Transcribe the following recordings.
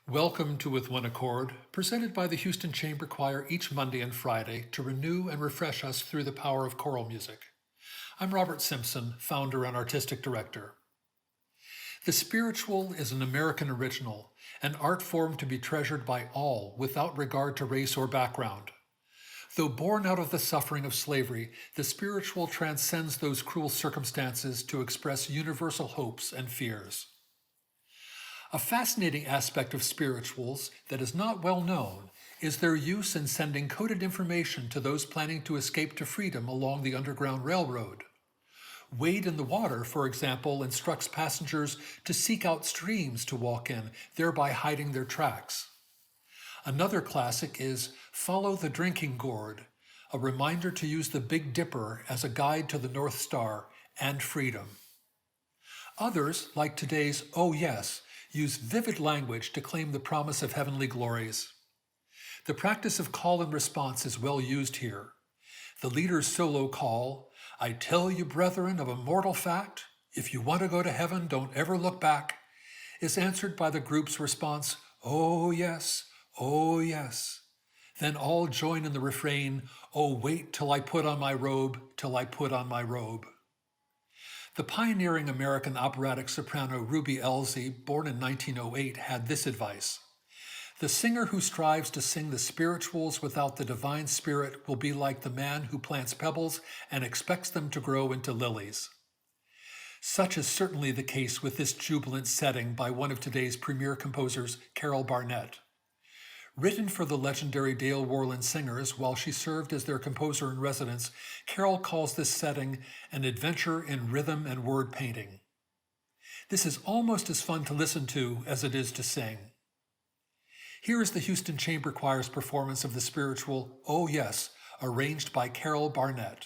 Welcome to With One Accord, presented by the Houston Chamber Choir each Monday and Friday to renew and refresh us through the power of choral music. I'm Robert Simpson, founder and artistic director. The spiritual is an American original, an art form to be treasured by all without regard to race or background. Though born out of the suffering of slavery, the spiritual transcends those cruel circumstances to express universal hopes and fears. A fascinating aspect of spirituals that is not well known is their use in sending coded information to those planning to escape to freedom along the Underground Railroad. Wade in the Water, for example, instructs passengers to seek out streams to walk in, thereby hiding their tracks. Another classic is Follow the Drinking Gourd, a reminder to use the Big Dipper as a guide to the North Star and freedom. Others, like today's Oh Yes, use vivid language to claim the promise of heavenly glories. The practice of call and response is well used here. The leader's solo call, I tell you, brethren, of a mortal fact, if you want to go to heaven, don't ever look back, is answered by the group's response, oh yes, oh yes. Then all join in the refrain, oh wait till I put on my robe, till I put on my robe. The pioneering American operatic soprano Ruby Elsie, born in 1908, had this advice. The singer who strives to sing the spirituals without the divine spirit will be like the man who plants pebbles and expects them to grow into lilies. Such is certainly the case with this jubilant setting by one of today's premier composers, Carol Barnett. Written for the legendary Dale Worland Singers while she served as their composer in residence, Carol calls this setting an adventure in rhythm and word painting. This is almost as fun to listen to as it is to sing. Here is the Houston Chamber Choir's performance of the spiritual Oh Yes, arranged by Carol Barnett.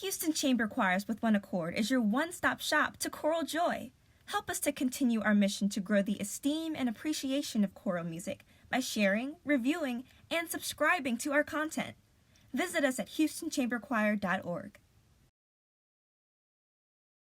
Houston Chamber Choirs with One Accord is your one-stop shop to choral joy. Help us to continue our mission to grow the esteem and appreciation of choral music by sharing, reviewing, and subscribing to our content. Visit us at houstonchamberchoir.org.